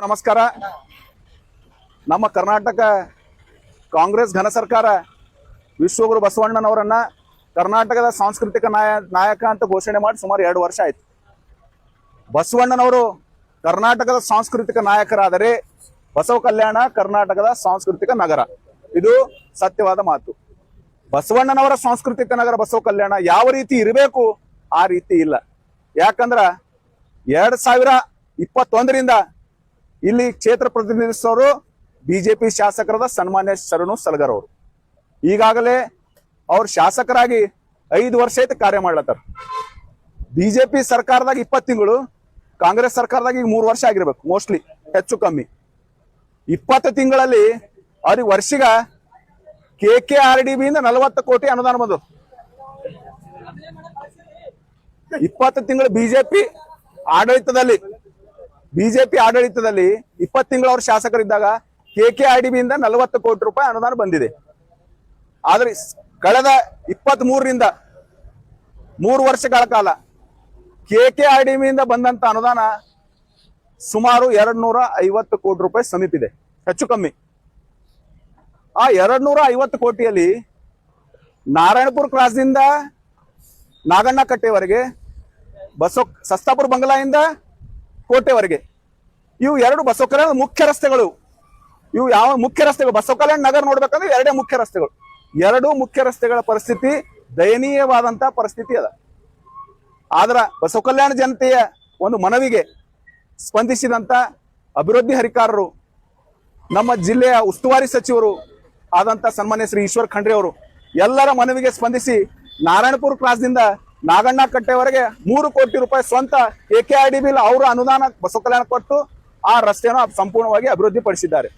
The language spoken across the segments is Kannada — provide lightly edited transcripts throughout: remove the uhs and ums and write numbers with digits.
ನಮಸ್ಕಾರ. ನಮ್ಮ ಕರ್ನಾಟಕ ಕಾಂಗ್ರೆಸ್ ಘನ ಸರ್ಕಾರ ವಿಶ್ವಗುರು ಬಸವಣ್ಣನವರನ್ನ ಕರ್ನಾಟಕದ ಸಾಂಸ್ಕೃತಿಕ ನಾಯಕ ಅಂತ ಘೋಷಣೆ ಮಾಡಿ ಸುಮಾರು 2 ವರ್ಷ ಆಯ್ತು. ಬಸವಣ್ಣನವರು ಕರ್ನಾಟಕದ ಸಾಂಸ್ಕೃತಿಕ ನಾಯಕರಾದರೆ ಬಸವ ಕಲ್ಯಾಣ ಕರ್ನಾಟಕದ ಸಾಂಸ್ಕೃತಿಕ ನಗರ. ಇದು ಸತ್ಯವಾದ ಮಾತು. ಬಸವಣ್ಣನವರ ಸಾಂಸ್ಕೃತಿಕ ನಗರ ಬಸವ ಕಲ್ಯಾಣ ಯಾವ ರೀತಿ ಇರಬೇಕು ಆ ರೀತಿ ಇಲ್ಲ. ಯಾಕಂದ್ರ 2021ರಿಂದ ಇಲ್ಲಿ ಕ್ಷೇತ್ರ ಪ್ರತಿನಿಧಿಸೋರು ಬಿಜೆಪಿ ಶಾಸಕರಾದ ಸನ್ಮಾನ್ಯ ಶರಣು ಸಲಗರ್ ಅವರು. ಈಗಾಗಲೇ ಅವ್ರು ಶಾಸಕರಾಗಿ 5 ವರ್ಷ ಐತೆ ಕಾರ್ಯ ಮಾಡ್ಲತ್ತಾರ. ಬಿಜೆಪಿ ಸರ್ಕಾರದಾಗ 20 ತಿಂಗಳು, ಕಾಂಗ್ರೆಸ್ ಸರ್ಕಾರದಾಗ ಈಗ 3 ವರ್ಷ ಆಗಿರ್ಬೇಕು, ಮೋಸ್ಟ್ಲಿ ಹೆಚ್ಚು ಕಮ್ಮಿ. 20 ತಿಂಗಳಲ್ಲಿ ಅವ್ರಿಗೆ ವರ್ಷಿಗ KKRDB ಇಂದ 40 ಕೋಟಿ ಅನುದಾನ ಬಂದದ್ದು. 20 ತಿಂಗಳು ಬಿಜೆಪಿ ಆಡಳಿತದಲ್ಲಿ 20 ತಿಂಗಳು ಅವ್ರ ಶಾಸಕರಿದ್ದಾಗ KKRDB ಇಂದ 40 ಕೋಟಿ ರೂಪಾಯಿ ಅನುದಾನ ಬಂದಿದೆ. ಆದ್ರೆ ಕಳೆದ 23ರಿಂದ 3 ವರ್ಷಗಳ ಕಾಲ KKRDB ಇಂದ ಬಂದಂತ ಅನುದಾನ ಸುಮಾರು 250 ಕೋಟಿ ರೂಪಾಯಿ ಸಮೀಪಿದೆ, ಹೆಚ್ಚು ಕಮ್ಮಿ. ಆ 250 ಕೋಟಿಯಲ್ಲಿ ನಾರಾಯಣಪುರ ಕ್ರಾಸ್ನಿಂದ ನಾಗಣ್ಣ ಕಟ್ಟೆವರೆಗೆ, ಸಸ್ತಾಪುರ ಬಂಗ್ಲಾಯಿಂದ ಕೋಟೆವರೆಗೆ, ಇವು 2 ಬಸವ ಕಲ್ಯಾಣ ಮುಖ್ಯ ರಸ್ತೆಗಳು. ಇವು ಯಾವ ಮುಖ್ಯ ರಸ್ತೆಗಳು? ಬಸವ ಕಲ್ಯಾಣ ನಗರ ನೋಡ್ಬೇಕಂದ್ರೆ 2 ಮುಖ್ಯ ರಸ್ತೆಗಳು. 2 ಮುಖ್ಯ ರಸ್ತೆಗಳ ಪರಿಸ್ಥಿತಿ ದಯನೀಯವಾದಂತ ಪರಿಸ್ಥಿತಿ ಅದ. ಆದ್ರ ಬಸವ ಕಲ್ಯಾಣ ಜನತೆಯ ಒಂದು ಮನವಿಗೆ ಸ್ಪಂದಿಸಿದಂತ ಅಭಿವೃದ್ಧಿ ಹರಿಕಾರರು, ನಮ್ಮ ಜಿಲ್ಲೆಯ ಉಸ್ತುವಾರಿ ಸಚಿವರು ಆದಂತ ಸನ್ಮಾನ್ಯ ಶ್ರೀ ಈಶ್ವರ್ ಖಂಡ್ರೆ ಅವರು ಎಲ್ಲರ ಮನವಿಗೆ ಸ್ಪಂದಿಸಿ ನಾರಾಯಣಪುರ ಕ್ರಾಸ್ನಿಂದ ನಾಗಣ್ಣ ಕಟ್ಟೆವರೆಗೆ 3 ಕೋಟಿ ರೂಪಾಯಿ ಸ್ವಂತ KKRDB ಅವರ ಅನುದಾನ ಬಸವ ಕಲ್ಯಾಣ ಕೊಟ್ಟು ಆ ರಸ್ತೆಯನ್ನು ಸಂಪೂರ್ಣವಾಗಿ ಅಭಿವೃದ್ಧಿ ಪಡಿಸಿದ್ದಾರೆ.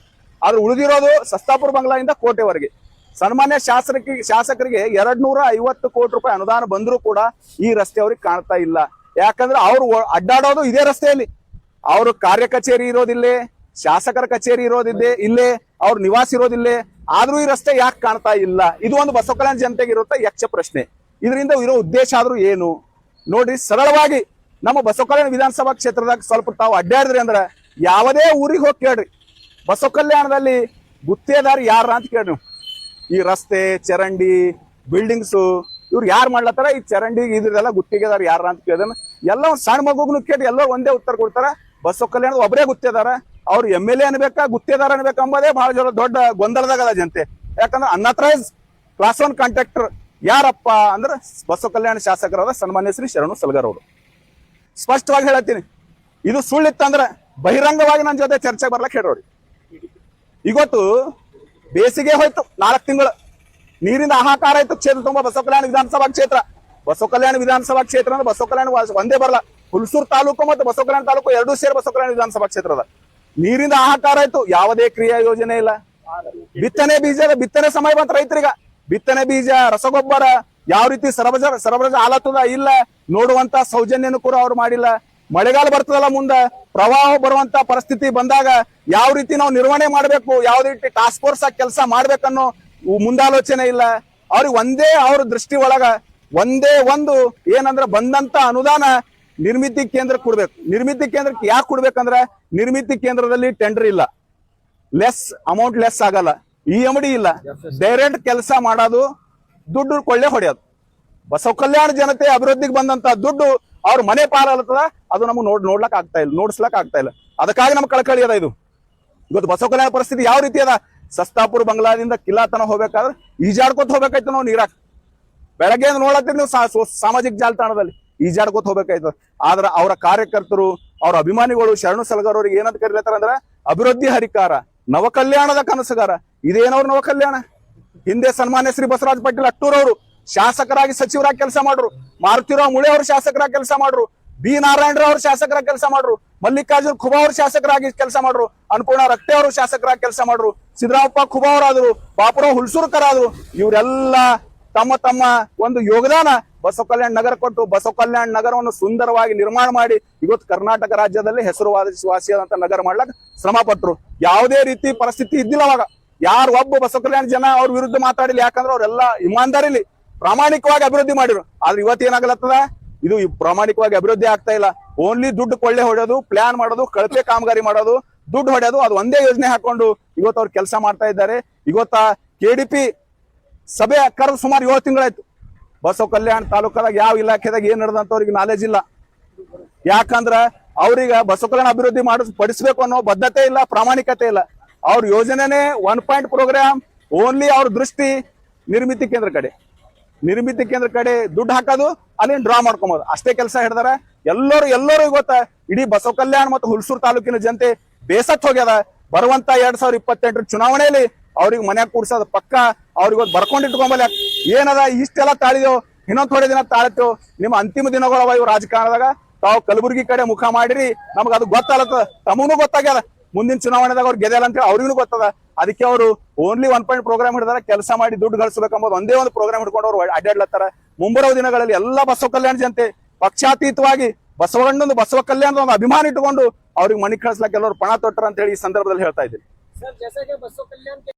ಆದ್ರೆ ಉಳಿದಿರೋದು ಸಸ್ತಾಪುರ ಬಂಗ್ಲಾದಿಂದ ಕೋಟೆವರೆಗೆ. ಸನ್ಮಾನ್ಯ ಶಾಸಕರಿಗೆ 250 ಕೋಟಿ ರೂಪಾಯಿ ಅನುದಾನ ಬಂದರೂ ಕೂಡ ಈ ರಸ್ತೆ ಅವ್ರಿಗೆ ಕಾಣ್ತಾ ಇಲ್ಲ. ಯಾಕಂದ್ರೆ ಅವ್ರು ಅಡ್ಡಾಡೋದು ಇದೇ ರಸ್ತೆಯಲ್ಲಿ. ಅವ್ರ ಕಾರ್ಯ ಕಚೇರಿ ಇರೋದಿಲ್ಲೇ, ಶಾಸಕರ ಕಚೇರಿ ಇರೋದಿದ್ದೆ ಇಲ್ಲೇ, ಅವ್ರ ನಿವಾಸ ಇರೋದಿಲ್ಲೇ. ಆದ್ರೂ ಈ ರಸ್ತೆ ಯಾಕೆ ಕಾಣ್ತಾ ಇಲ್ಲ? ಇದು ಒಂದು ಬಸವ ಕಲ್ಯಾಣ ಜನತೆಗೆ ಇರುತ್ತ ಯಕ್ಷ ಪ್ರಶ್ನೆ. ಇದರಿಂದ ಇರೋ ಉದ್ದೇಶ ಆದ್ರೂ ಏನು ನೋಡ್ರಿ. ಸರಳವಾಗಿ ನಮ್ಮ ಬಸವ ಕಲ್ಯಾಣ ವಿಧಾನಸಭಾ ಕ್ಷೇತ್ರದಾಗ ಸ್ವಲ್ಪ ತಾವು ಅಡ್ಡಾಡಿದ್ರಿ ಅಂದ್ರ ಯಾವುದೇ ಊರಿಗೆ ಹೋಗಿ ಕೇಳ್ರಿ, ಬಸವ ಕಲ್ಯಾಣದಲ್ಲಿ ಗುತ್ತೇದಾರ ಯಾರ ಅಂತ ಕೇಳ್ರಿ. ಈ ರಸ್ತೆ, ಚರಂಡಿ, ಬಿಲ್ಡಿಂಗ್ಸು ಇವ್ರು ಯಾರು ಮಾಡ್ಲತ್ತಾರ? ಈ ಚರಂಡಿ ಇದ್ರದೆಲ್ಲ ಗುತ್ತಿಗೆದಾರ ಯಾರ ಅಂತ ಕೇಳಿದ್ರೆ ಎಲ್ಲ ಒಂದು ಸಣ್ಣ ಮಗುಗ್ನು ಕೇಳಿ ಎಲ್ಲೋ ಒಂದೇ ಉತ್ತರ ಕೊಡ್ತಾರ, ಬಸವ ಕಲ್ಯಾಣದ ಒಬ್ಬರೇ ಗುತ್ತೇದಾರ. ಅವ್ರು MLA ಅನ್ಬೇಕಾ ಗುತ್ತೇದಾರ ಅನ್ಬೇಕಾ ಅಂಬೋದೇ ಬಹಳ ದೊಡ್ಡ ಗೊಂದಲದಾಗದ ಜನತೆ. ಯಾಕಂದ್ರೆ ಅನ್ಅಥರೈಸ್ ಕ್ಲಾಸ್ 1 ಕಾಂಟ್ರಾಕ್ಟರ್ ಯಾರಪ್ಪ ಅಂದ್ರೆ ಬಸವ ಕಲ್ಯಾಣ ಶಾಸಕರಾದ ಸನ್ಮಾನ್ಯ ಶ್ರೀ ಶರಣು ಸಲಗರ್ ಅವರು. ಸ್ಪಷ್ಟವಾಗಿ ಹೇಳತ್ತೀನಿ, ಇದು ಸುಳ್ಳಿತ್ತಂದ್ರೆ ಬಹಿರಂಗವಾಗಿ ನನ್ನ ಜೊತೆ ಚರ್ಚೆ ಬರ್ಲಕ್ಕೆ ಹೇಳ್ರಿ. ಇವತ್ತು ಬೇಸಿಗೆ ಹೋಯ್ತು, 4 ತಿಂಗಳು ನೀರಿನ ಹಾಹಾಕಾರ ಆಯ್ತು ಕ್ಷೇತ್ರ ತುಂಬಾ. ಬಸವ ಕಲ್ಯಾಣ ವಿಧಾನಸಭಾ ಕ್ಷೇತ್ರ ಅಂದ್ರೆ ಬಸವ ಕಲ್ಯಾಣ ಒಂದೇ ಬರಲ್ಲ, ಹುಲ್ಸೂರು ತಾಲೂಕು ಮತ್ತು ಬಸವ ಕಲ್ಯಾಣ ತಾಲೂಕು 2 ಸೇರಿ ಬಸವ ಕಲ್ಯಾಣ ವಿಧಾನಸಭಾ ಕ್ಷೇತ್ರದ ನೀರಿನ ಹಾಹಾಕಾರ ಆಯ್ತು. ಯಾವುದೇ ಕ್ರಿಯಾ ಯೋಜನೆ ಇಲ್ಲ. ಬಿತ್ತನೆ ಸಮಯ ಬಂತ ರೈತರಿಗ ಬಿತ್ತನೆ ಬೀಜ, ರಸಗೊಬ್ಬರ ಯಾವ ರೀತಿ ಸರಬರಾಜು ಆಲತ್ತದ ಇಲ್ಲ ನೋಡುವಂತ ಸೌಜನ್ಯನು ಕೂಡ ಅವ್ರು ಮಾಡಿಲ್ಲ. ಮಳೆಗಾಲ ಬರ್ತದಲ್ಲ, ಮುಂದ ಪ್ರವಾಹ ಬರುವಂತ ಪರಿಸ್ಥಿತಿ ಬಂದಾಗ ಯಾವ ರೀತಿ ನಾವು ನಿರ್ವಹಣೆ ಮಾಡ್ಬೇಕು, ಯಾವ ರೀತಿ ಟಾಸ್ಕ್ ಫೋರ್ಸ್ ಆಗಿ ಕೆಲಸ ಮಾಡ್ಬೇಕನ್ನೋ ಮುಂದಾಲೋಚನೆ ಇಲ್ಲ ಅವ್ರಿಗೆ. ಅವ್ರ ದೃಷ್ಟಿ ಒಳಗ ಒಂದೇ ಒಂದು ಏನಂದ್ರೆ ಬಂದಂತ ಅನುದಾನ ನಿರ್ಮಿತಿ ಕೇಂದ್ರ ಕೊಡ್ಬೇಕು. ನಿರ್ಮಿತಿ ಕೇಂದ್ರಕ್ಕೆ ಯಾಕೆ ಕೊಡ್ಬೇಕಂದ್ರೆ ನಿರ್ಮಿತಿ ಕೇಂದ್ರದಲ್ಲಿ ಟೆಂಡರ್ ಇಲ್ಲ, ಅಮೌಂಟ್ ಲೆಸ್ ಆಗಲ್ಲ, EMD ಇಲ್ಲ, ಡೈರೆಕ್ಟ್ ಕೆಲಸ ಮಾಡೋದು, ದುಡ್ಡು ಕೊಳ್ಳೆ ಹೊಡೆಯೋದು. ಬಸವ ಕಲ್ಯಾಣ ಜನತೆ ಅಭಿವೃದ್ಧಿಗೆ ಬಂದಂತ ದುಡ್ಡು ಅವ್ರ ಮನೆ ಪಾಲತ್ತದ, ಅದು ನಮ್ಗೆ ನೋಡ್ಲಕ್ ಆಗ್ತಾ ಇಲ್ಲ, ನೋಡ್ಸ್ಲಕ್ ಆಗ್ತಾ ಇಲ್ಲ. ಅದಕ್ಕಾಗಿ ನಮ್ಗೆ ಕಳಕಳಿ ಅದ. ಇದು ಇವತ್ತು ಬಸವ ಕಲ್ಯಾಣ ಪರಿಸ್ಥಿತಿ ಯಾವ ರೀತಿ ಅದ? ಸಸ್ತಾಪುರ ಬಂಗ್ಲಾದಿಂದ ಕಿಲ್ಲಾತನ ಹೋಗ್ಬೇಕಾದ್ರೆ ಈಜಾಡ್ಕೊತ ಹೋಗ್ಬೇಕಾಯ್ತು ನಾವು ನೀರಾಕ್. ಬೆಳಗ್ಗೆ ನೋಡತ್ತೀವಿ ನೀವು ಸಾಮಾಜಿಕ ಜಾಲತಾಣದಲ್ಲಿ ಈಜಾಡ್ಕೊತ ಹೋಗ್ಬೇಕಾಯ್ತು. ಆದ್ರ ಅವರ ಕಾರ್ಯಕರ್ತರು, ಅವ್ರ ಅಭಿಮಾನಿಗಳು ಶರಣು ಸಲಗರ್ ಅವ್ರಿಗೆ ಏನಂತ ಕರೀತಾರ ಅಂದ್ರೆ ಅಭಿವೃದ್ಧಿ ಹರಿಕಾರ, ನವಕಲ್ಯಾಣದ ಕನಸುಗಾರ. ಇದೇನವ್ರು ನವಕಲ್ಯಾಣ? ಹಿಂದೆ ಸನ್ಮಾನ್ಯ ಶ್ರೀ ಬಸವರಾಜ ಪಾಟೀಲ್ ಅಟ್ಟೂರ್ ಅವರು ಶಾಸಕರಾಗಿ ಸಚಿವರಾಗಿ ಕೆಲಸ ಮಾಡ್ರು, ಮಾರುತಿರಾವ್ ಮುಳೆ ಅವರು ಶಾಸಕರಾಗಿ ಕೆಲಸ ಮಾಡ್ರು, B ನಾರಾಯಣರಾವ್ ಅವರು ಶಾಸಕರಾಗಿ ಕೆಲಸ ಮಾಡ್ರು, ಮಲ್ಲಿಕಾರ್ಜುನ್ ಖುಬಾ ಅವರು ಶಾಸಕರಾಗಿ ಕೆಲಸ ಮಾಡ್ರು, ಅನ್ನಪೂರ್ಣ ರಕ್ತೆ ಅವರು ಶಾಸಕರಾಗಿ ಕೆಲಸ ಮಾಡ್ರು, ಸಿದ್ದರಾಮಪ್ಪ ಖುಬಾ ಅವರಾದ್ರು, ಬಾಪುರಾವ್ ಹುಲ್ಸೂರ್ಕರ್ ಆದ್ರು. ಇವರೆಲ್ಲ ತಮ್ಮ ಒಂದು ಯೋಗದಾನ ಬಸವ ಕಲ್ಯಾಣ ನಗರ ಕೊಟ್ಟು ಬಸವ ಕಲ್ಯಾಣ ನಗರವನ್ನು ಸುಂದರವಾಗಿ ನಿರ್ಮಾಣ ಮಾಡಿ ಇವತ್ತು ಕರ್ನಾಟಕ ರಾಜ್ಯದಲ್ಲಿ ಹೆಸರುವಾಸಿಯಾದಂತ ನಗರ ಮಾಡ್ಲಕ್ ಶ್ರಮ ಪಟ್ರು. ಯಾವುದೇ ರೀತಿ ಪರಿಸ್ಥಿತಿ ಇದ್ದಿಲ್ಲ ಅವಾಗ. ಯಾರು ಒಬ್ಬ ಬಸವ ಕಲ್ಯಾಣ ಜನ ಅವ್ರ ವಿರುದ್ಧ ಮಾತಾಡಿಲ್ಲ. ಯಾಕಂದ್ರೆ ಅವರೆಲ್ಲ ಇಮಾನ್ದಾರಿಲಿ ಪ್ರಾಮಾಣಿಕವಾಗಿ ಅಭಿವೃದ್ಧಿ ಮಾಡಿರು. ಆದ್ರೆ ಇವತ್ತೇನಾಗಲತ್ತದ, ಇದು ಪ್ರಾಮಾಣಿಕವಾಗಿ ಅಭಿವೃದ್ಧಿ ಆಗ್ತಾ ಇಲ್ಲ. ಓನ್ಲಿ ದುಡ್ಡು ಕೊಳ್ಳೆ ಹೊಡೆಯೋದು, ಪ್ಲಾನ್ ಮಾಡೋದು, ಕಳಪೆ ಕಾಮಗಾರಿ ಮಾಡೋದು, ದುಡ್ಡು ಹೊಡೆಯೋದು, ಅದು ಒಂದೇ ಯೋಜನೆ ಹಾಕೊಂಡು ಇವತ್ತು ಅವ್ರು ಕೆಲಸ ಮಾಡ್ತಾ ಇದ್ದಾರೆ. ಇವತ್ತ KDP ಸಭೆ ಕರೆದು ಸುಮಾರು 7 ತಿಂಗಳಾಯ್ತು. ಬಸವ ಕಲ್ಯಾಣ ತಾಲೂಕದಾಗ ಯಾವ ಇಲಾಖೆದಾಗ ಏನ್ ನಡೆದಂತ ಅವ್ರಿಗೆ ನಾಲೆಜ್ ಇಲ್ಲ. ಯಾಕಂದ್ರ ಅವ್ರಿಗೆ ಬಸವ ಕಲ್ಯಾಣ ಅಭಿವೃದ್ಧಿ ಪಡಿಸ್ಬೇಕು ಅನ್ನೋ ಬದ್ಧತೆ ಇಲ್ಲ, ಪ್ರಾಮಾಣಿಕತೆ ಇಲ್ಲ. ಅವ್ರ ಯೋಜನೆನೇ 1 ಪಾಯಿಂಟ್ ಪ್ರೋಗ್ರಾಮ್, ಓನ್ಲಿ ಅವ್ರ ದೃಷ್ಟಿ ನಿರ್ಮಿತಿ ಕೇಂದ್ರ ಕಡೆ ದುಡ್ಡು ಹಾಕೋದು, ಅಲ್ಲಿ ಡ್ರಾ ಮಾಡ್ಕೊಂಬೋದು, ಅಷ್ಟೇ ಕೆಲಸ ಹಿಡ್ದಾರ. ಎಲ್ಲರೂ ಇವತ್ತ ಇಡೀ ಬಸವ ಕಲ್ಯಾಣ ಮತ್ತು ಹುಲ್ಸೂರು ತಾಲೂಕಿನ ಜನತೆ ಬೇಸತ್ ಹೋಗ್ಯದ. ಬರುವಂತ 2028 ಚುನಾವಣೆಯಲ್ಲಿ ಅವ್ರಿಗೆ ಮನ್ಯಾಗ ಕೂಡ್ಸೋದು ಪಕ್ಕ. ಅವ್ರಿಗೆ ಬರ್ಕೊಂಡಿಟ್ಕೊಂಬಲ್ಲ ಏನದ ಇಷ್ಟೆಲ್ಲ ತಾಳಿದೆವು, ಇನ್ನೊಂದ್ ಥೋಡೆ ದಿನ ತಾಳತ್ತೇವು. ನಿಮ್ಮ ಅಂತಿಮ ದಿನಗಳವ ಇವು ರಾಜಕಾರಣದಾಗ. ತಾವು ಕಲಬುರಗಿ ಕಡೆ ಮುಖ ಮಾಡಿರಿ, ನಮಗ ಅದು ಗೊತ್ತಾಗತ್ತ, ತಮಗೂ ಗೊತ್ತಾಗ್ಯದ. ಮುಂದಿನ ಚುನಾವಣೆದಾಗ ಅವ್ರು ಗೆದ್ದಲ್ಲ ಅಂತ ಹೇಳಿ ಅವ್ರಿಗೂ ಗೊತ್ತದ. ಅದಕ್ಕೆ ಅವರು ಓನ್ಲಿ 1 ಪಾಯಿಂಟ್ ಪ್ರೋಗ್ರಾಮ್ ಹಿಡಿದಾರ. ಕೆಲಸ ಮಾಡಿ ದುಡ್ಡು ಗಳಿಸಬೇಕಂಬೋದು ಒಂದೇ ಒಂದು ಪ್ರೋಗ್ರಾಮ್ ಹಿಡ್ಕೊಂಡು ಅವ್ರು ಅಡ್ಡಾಡ್ಲತ್ತಾರ. ಮುಂಬರುವ ದಿನಗಳಲ್ಲಿ ಎಲ್ಲ ಬಸವ ಕಲ್ಯಾಣ ಜನತೆ ಪಕ್ಷಾತೀತವಾಗಿ ಬಸವ ಕಲ್ಯಾಣದ ಒಂದು ಅಭಿಮಾನ ಇಟ್ಟುಕೊಂಡು ಅವ್ರಿಗೆ ಮಣಿ ಕಳಿಸ್ಲಕ್ಕೆ ಎಲ್ಲರೂ ಪಣ ತೊಟ್ಟರ ಅಂತ ಹೇಳಿ ಈ ಸಂದರ್ಭದಲ್ಲಿ ಹೇಳ್ತಾ ಇದ್ದೀನಿ.